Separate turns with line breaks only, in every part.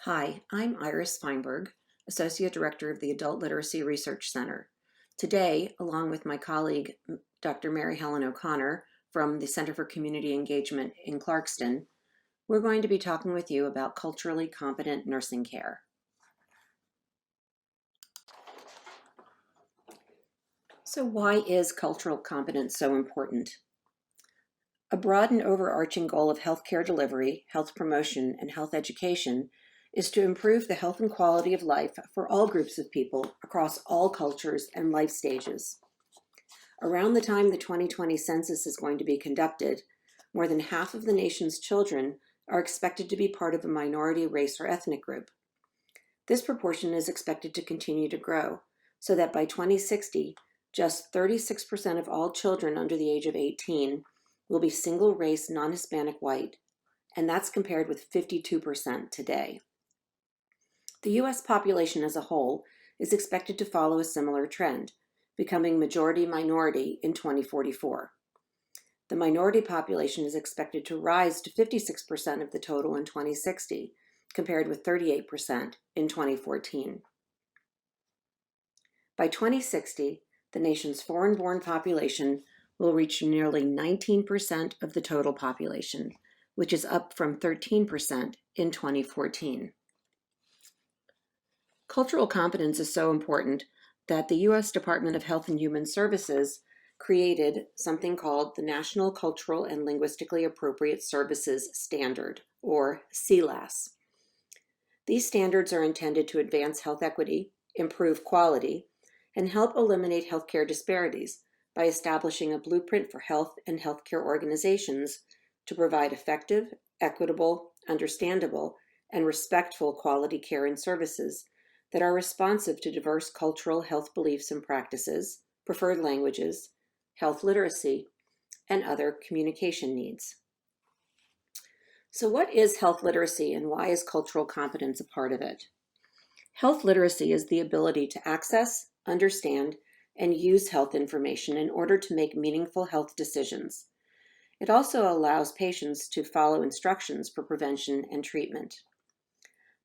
Hi, I'm Iris Feinberg, Associate Director of the Adult Literacy Research Center. Today, along with my colleague, Dr. Mary Helen O'Connor from the Center for Community Engagement in Clarkston, we're going to be talking with you about culturally competent nursing care. So why is cultural competence so important? A broad and overarching goal of healthcare delivery, health promotion, and health education is to improve the health and quality of life for all groups of people across all cultures and life stages. Around the time the 2020 census is going to be conducted, more than half of the nation's children are expected to be part of a minority race or ethnic group. This proportion is expected to continue to grow, so that by 2060, just 36% of all children under the age of 18 will be single-race non-Hispanic white, and that's compared with 52% today. The U.S. population as a whole is expected to follow a similar trend, becoming majority-minority in 2044. The minority population is expected to rise to 56% of the total in 2060, compared with 38% in 2014. By 2060, the nation's foreign-born population will reach nearly 19% of the total population, which is up from 13% in 2014. Cultural competence is so important that the U.S. Department of Health and Human Services created something called the National Cultural and Linguistically Appropriate Services Standard, or CLAS. These standards are intended to advance health equity, improve quality, and help eliminate healthcare disparities by establishing a blueprint for health and healthcare organizations to provide effective, equitable, understandable, and respectful quality care and services that are responsive to diverse cultural health beliefs and practices, preferred languages, health literacy, and other communication needs. So what is health literacy and why is cultural competence a part of it? Health literacy is the ability to access, understand, and use health information in order to make meaningful health decisions. It also allows patients to follow instructions for prevention and treatment.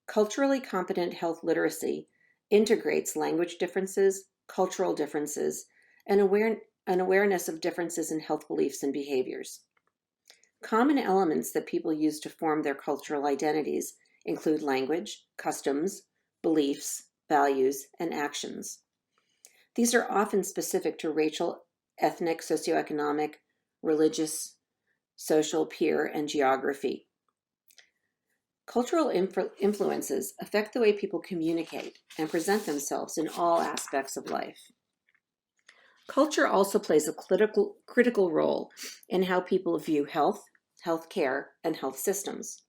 Culturally competent health literacy integrates language differences, cultural differences, and awareness of differences in health beliefs and behaviors. Common elements that people use to form their cultural identities include language, customs, beliefs, values, and actions. These are often specific to racial, ethnic, socioeconomic, religious, social, peer, and geography. Cultural influences affect the way people communicate and present themselves in all aspects of life. Culture also plays a critical role in how people view health, healthcare, and health systems.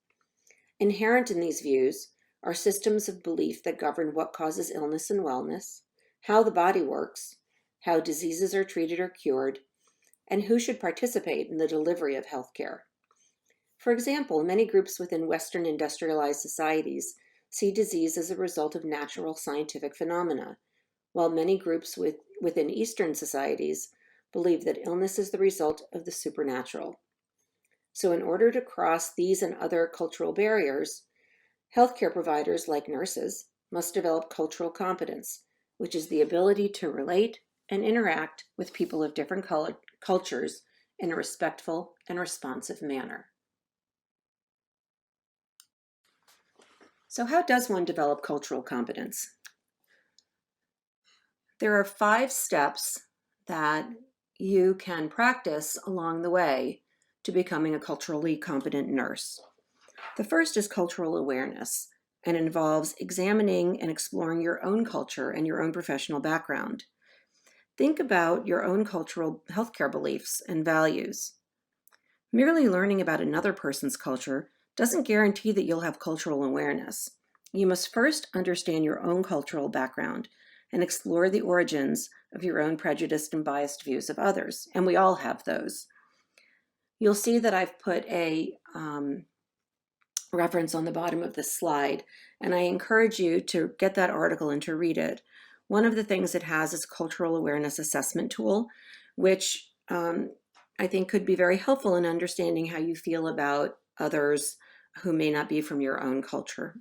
Inherent in these views are systems of belief that govern what causes illness and wellness, how the body works, how diseases are treated or cured, and who should participate in the delivery of healthcare. For example, many groups within Western industrialized societies see disease as a result of natural scientific phenomena, while many groups within Eastern societies believe that illness is the result of the supernatural. So in order to cross these and other cultural barriers, healthcare providers like nurses must develop cultural competence, which is the ability to relate and interact with people of different cultures in a respectful and responsive manner. So how does one develop cultural competence? There are 5 steps that you can practice along the way to becoming a culturally competent nurse. The first is cultural awareness and involves examining and exploring your own culture and your own professional background. Think about your own cultural healthcare beliefs and values. Merely learning about another person's culture doesn't guarantee that you'll have cultural awareness. You must first understand your own cultural background and explore the origins of your own prejudiced and biased views of others, and we all have those. You'll see that I've put a reference on the bottom of this slide, and I encourage you to get that article and to read it. One of the things it has is a cultural awareness assessment tool, which I think could be very helpful in understanding how you feel about others who may not be from your own culture.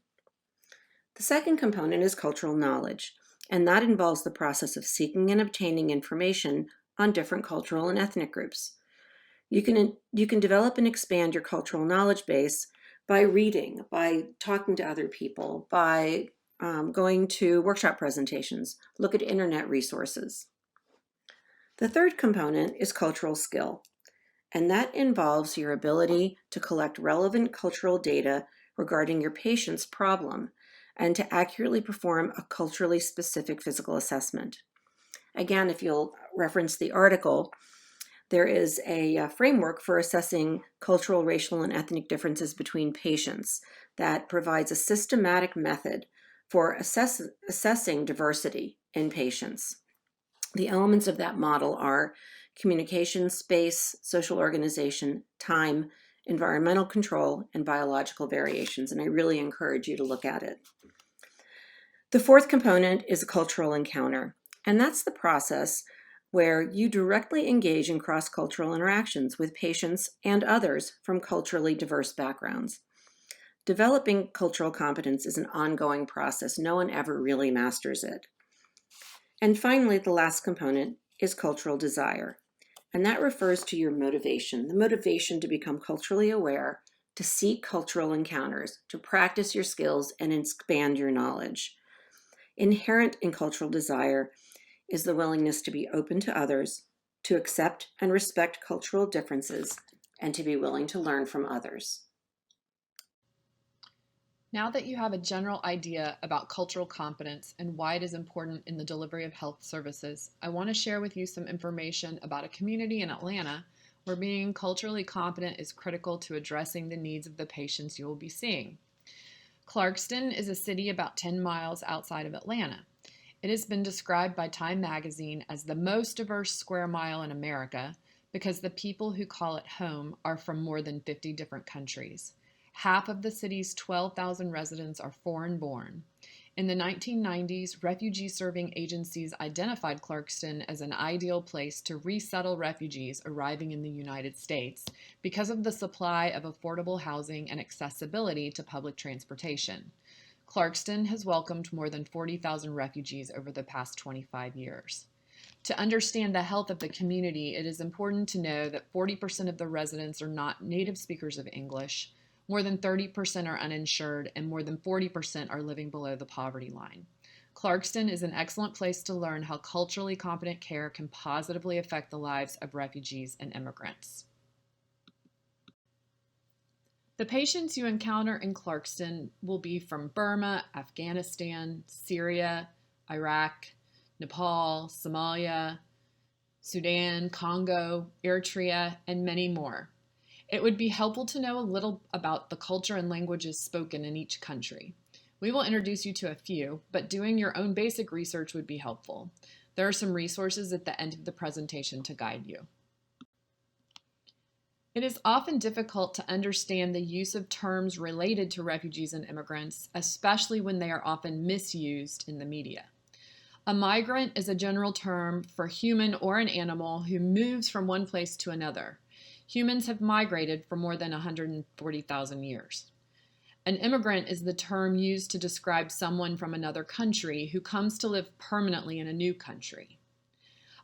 The second component is cultural knowledge, and that involves the process of seeking and obtaining information on different cultural and ethnic groups. You can develop and expand your cultural knowledge base by reading, by talking to other people, by going to workshop presentations, look at internet resources. The third component is cultural skill, and that involves your ability to collect relevant cultural data regarding your patient's problem and to accurately perform a culturally specific physical assessment. Again, if you'll reference the article, there is a framework for assessing cultural, racial, and ethnic differences between patients that provides a systematic method for assessing diversity in patients. The elements of that model are communication, space, social organization, time, environmental control, and biological variations, and I really encourage you to look at it. The fourth component is a cultural encounter, and that's the process where you directly engage in cross-cultural interactions with patients and others from culturally diverse backgrounds. Developing cultural competence is an ongoing process. No one ever really masters it. And finally, the last component is cultural desire, and that refers to your motivation, the motivation to become culturally aware, to seek cultural encounters, to practice your skills and expand your knowledge. Inherent in cultural desire is the willingness to be open to others, to accept and respect cultural differences, and to be willing to learn from others.
Now that you have a general idea about cultural competence and why it is important in the delivery of health services, I want to share with you some information about a community in Atlanta where being culturally competent is critical to addressing the needs of the patients you will be seeing. Clarkston is a city about 10 miles outside of Atlanta. It has been described by Time magazine as the most diverse square mile in America because the people who call it home are from more than 50 different countries. Half of the city's 12,000 residents are foreign-born. In the 1990s, refugee-serving agencies identified Clarkston as an ideal place to resettle refugees arriving in the United States because of the supply of affordable housing and accessibility to public transportation. Clarkston has welcomed more than 40,000 refugees over the past 25 years. To understand the health of the community, it is important to know that 40% of the residents are not native speakers of English, more than 30% are uninsured, and more than 40% are living below the poverty line. Clarkston is an excellent place to learn how culturally competent care can positively affect the lives of refugees and immigrants. The patients you encounter in Clarkston will be from Burma, Afghanistan, Syria, Iraq, Nepal, Somalia, Sudan, Congo, Eritrea, and many more. It would be helpful to know a little about the culture and languages spoken in each country. We will introduce you to a few, but doing your own basic research would be helpful. There are some resources at the end of the presentation to guide you. It is often difficult to understand the use of terms related to refugees and immigrants, especially when they are often misused in the media. A migrant is a general term for human or an animal who moves from one place to another. Humans have migrated for more than 140,000 years. An immigrant is the term used to describe someone from another country who comes to live permanently in a new country.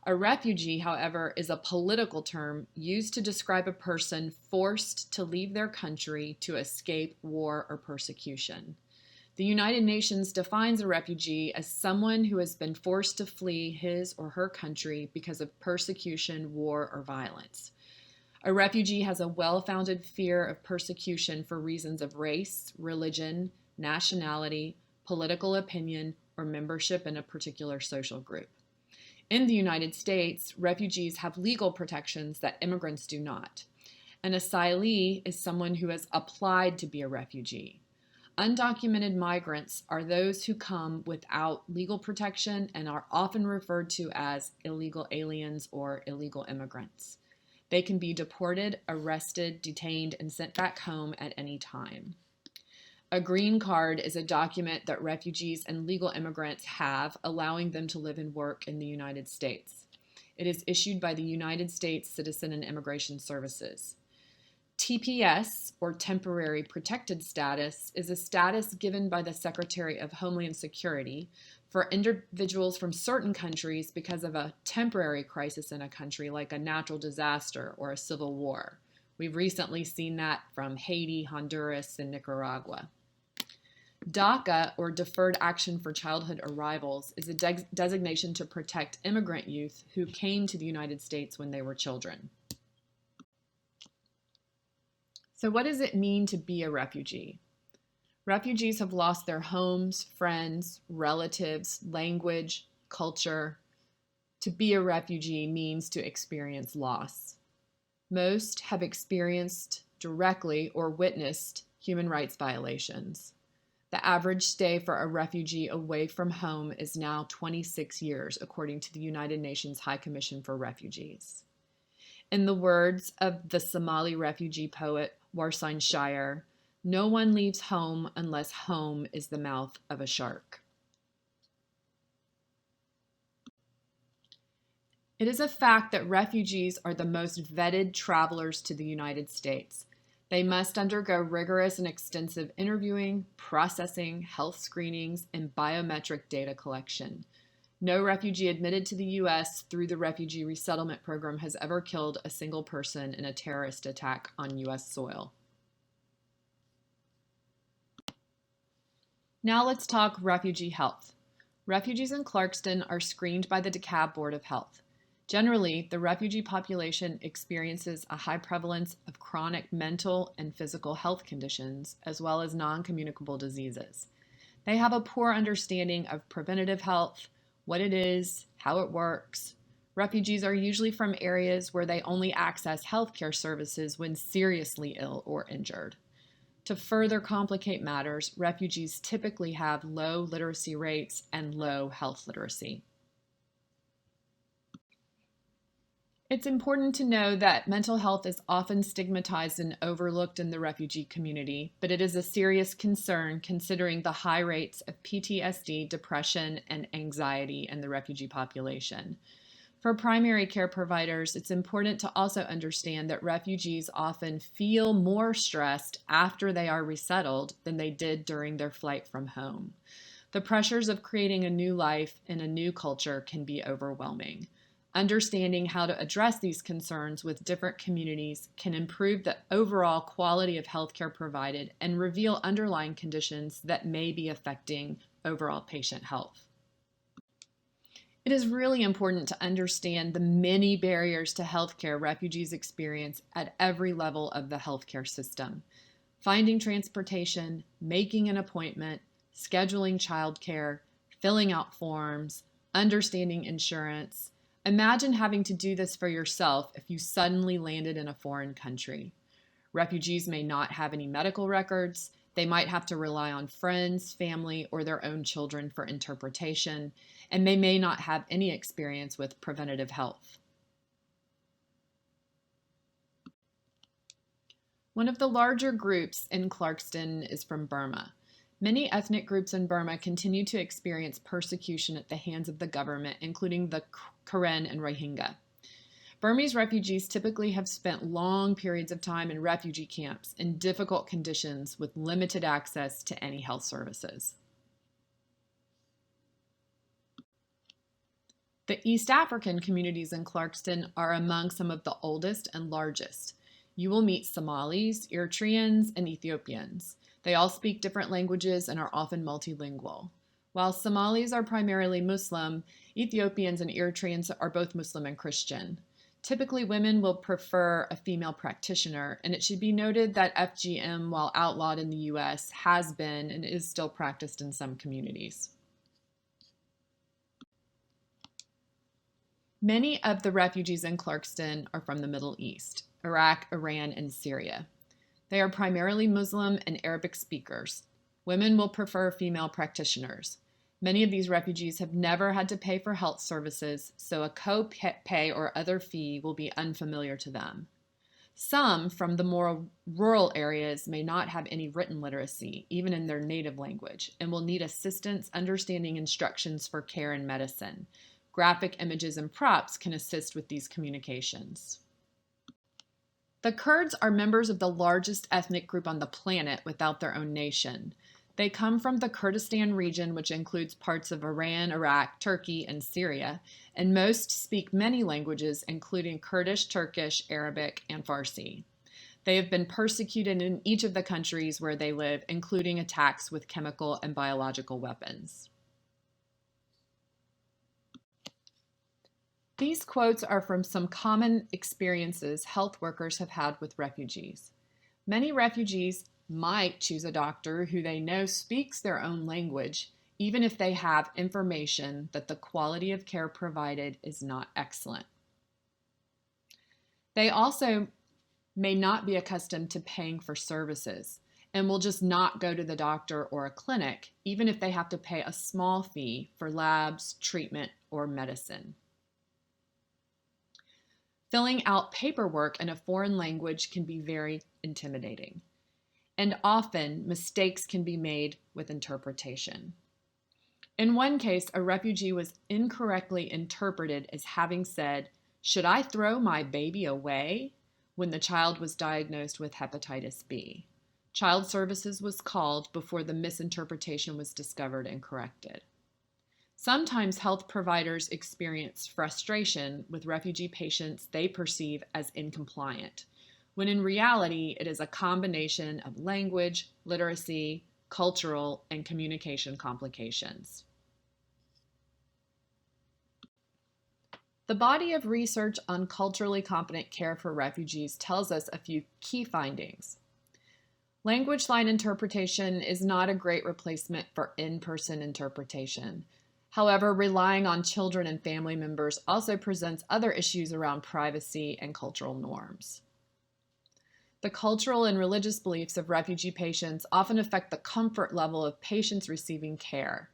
A refugee, however, is a political term used to describe a person forced to leave their country to escape war or persecution. The United Nations defines a refugee as someone who has been forced to flee his or her country because of persecution, war, or violence. A refugee has a well-founded fear of persecution for reasons of race, religion, nationality, political opinion, or membership in a particular social group. In the United States, refugees have legal protections that immigrants do not. An asylee is someone who has applied to be a refugee. Undocumented migrants are those who come without legal protection and are often referred to as illegal aliens or illegal immigrants. They can be deported, arrested, detained, and sent back home at any time. A green card is a document that refugees and legal immigrants have, allowing them to live and work in the United States. It is issued by the United States Citizen and Immigration Services. TPS, or Temporary Protected Status, is a status given by the Secretary of Homeland Security for individuals from certain countries because of a temporary crisis in a country like a natural disaster or a civil war. We've recently seen that from Haiti, Honduras, and Nicaragua. DACA, or Deferred Action for Childhood Arrivals, is a designation to protect immigrant youth who came to the United States when they were children. So what does it mean to be a refugee? Refugees have lost their homes, friends, relatives, language, culture. To be a refugee means to experience loss. Most have experienced directly or witnessed human rights violations. The average stay for a refugee away from home is now 26 years, according to the United Nations High Commission for Refugees. In the words of the Somali refugee poet Warsan Shire, no one leaves home unless home is the mouth of a shark. It is a fact that refugees are the most vetted travelers to the United States. They must undergo rigorous and extensive interviewing, processing, health screenings, and biometric data collection. No refugee admitted to the U.S. through the Refugee Resettlement Program has ever killed a single person in a terrorist attack on U.S. soil. Now let's talk refugee health. Refugees in Clarkston are screened by the DeKalb Board of Health. Generally, the refugee population experiences a high prevalence of chronic mental and physical health conditions, as well as non-communicable diseases. They have a poor understanding of preventative health, what it is, how it works. Refugees are usually from areas where they only access healthcare services when seriously ill or injured. To further complicate matters, refugees typically have low literacy rates and low health literacy. It's important to know that mental health is often stigmatized and overlooked in the refugee community, but it is a serious concern considering the high rates of PTSD, depression, and anxiety in the refugee population. For primary care providers, it's important to also understand that refugees often feel more stressed after they are resettled than they did during their flight from home. The pressures of creating a new life in a new culture can be overwhelming. Understanding how to address these concerns with different communities can improve the overall quality of healthcare provided and reveal underlying conditions that may be affecting overall patient health. It is really important to understand the many barriers to healthcare refugees experience at every level of the healthcare system. Finding transportation, making an appointment, scheduling childcare, filling out forms, understanding insurance. Imagine having to do this for yourself if you suddenly landed in a foreign country. Refugees may not have any medical records. They might have to rely on friends, family, or their own children for interpretation, and they may not have any experience with preventative health. One of the larger groups in Clarkston is from Burma. Many ethnic groups in Burma continue to experience persecution at the hands of the government, including the Karen and Rohingya. Burmese refugees typically have spent long periods of time in refugee camps in difficult conditions with limited access to any health services. The East African communities in Clarkston are among some of the oldest and largest. You will meet Somalis, Eritreans, and Ethiopians. They all speak different languages and are often multilingual. While Somalis are primarily Muslim, Ethiopians and Eritreans are both Muslim and Christian. Typically, women will prefer a female practitioner, and it should be noted that FGM, while outlawed in the U.S., has been and is still practiced in some communities. Many of the refugees in Clarkston are from the Middle East, Iraq, Iran, and Syria. They are primarily Muslim and Arabic speakers. Women will prefer female practitioners. Many of these refugees have never had to pay for health services, so a co-pay or other fee will be unfamiliar to them. Some from the more rural areas may not have any written literacy, even in their native language, and will need assistance understanding instructions for care and medicine. Graphic images and props can assist with these communications. The Kurds are members of the largest ethnic group on the planet without their own nation. They come from the Kurdistan region, which includes parts of Iran, Iraq, Turkey, and Syria, and most speak many languages, including Kurdish, Turkish, Arabic, and Farsi. They have been persecuted in each of the countries where they live, including attacks with chemical and biological weapons. These quotes are from some common experiences health workers have had with refugees. Many refugees might choose a doctor who they know speaks their own language, even if they have information that the quality of care provided is not excellent. They also may not be accustomed to paying for services and will just not go to the doctor or a clinic, even if they have to pay a small fee for labs, treatment, or medicine. Filling out paperwork in a foreign language can be very intimidating, and often mistakes can be made with interpretation. In one case, a refugee was incorrectly interpreted as having said, "Should I throw my baby away?" when the child was diagnosed with hepatitis B. Child Services was called before the misinterpretation was discovered and corrected. Sometimes health providers experience frustration with refugee patients they perceive as incompliant, when in reality it is a combination of language, literacy, cultural, and communication complications. The body of research on culturally competent care for refugees tells us a few key findings. Language line interpretation is not a great replacement for in-person interpretation. However, relying on children and family members also presents other issues around privacy and cultural norms. The cultural and religious beliefs of refugee patients often affect the comfort level of patients receiving care.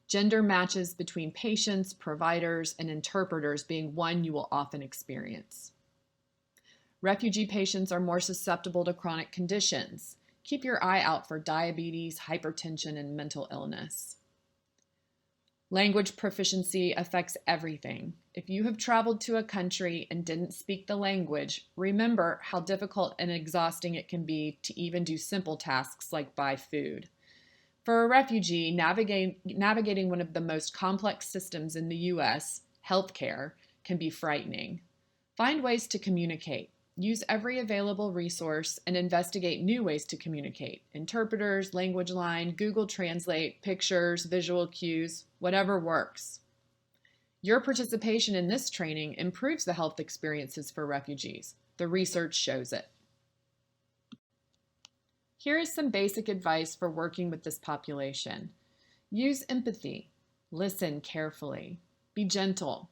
Gender matches between patients, providers, and interpreters being one you will often experience. Refugee patients are more susceptible to chronic conditions. Keep your eye out for diabetes, hypertension, and mental illness. Language proficiency affects everything. If you have traveled to a country and didn't speak the language, remember how difficult and exhausting it can be to even do simple tasks like buy food. For a refugee, navigating one of the most complex systems in the U.S., healthcare, can be frightening. Find ways to communicate. Use every available resource and investigate new ways to communicate. Interpreters, language line, Google Translate, pictures, visual cues, whatever works. Your participation in this training improves the health experiences for refugees. The research shows it. Here is some basic advice for working with this population. Use empathy. Listen carefully. Be gentle.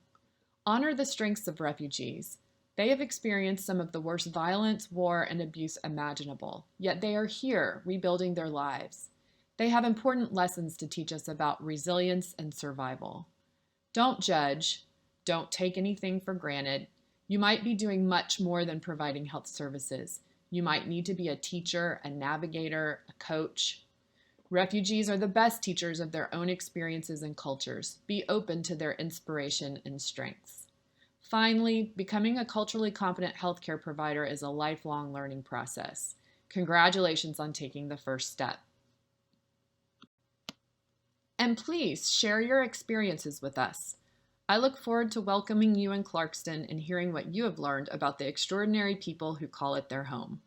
Honor the strengths of refugees. They have experienced some of the worst violence, war, and abuse imaginable, yet they are here rebuilding their lives. They have important lessons to teach us about resilience and survival. Don't judge. Don't take anything for granted. You might be doing much more than providing health services. You might need to be a teacher, a navigator, a coach. Refugees are the best teachers of their own experiences and cultures. Be open to their inspiration and strengths. Finally, becoming a culturally competent healthcare provider is a lifelong learning process. Congratulations on taking the first step. And please share your experiences with us. I look forward to welcoming you in Clarkston and hearing what you have learned about the extraordinary people who call it their home.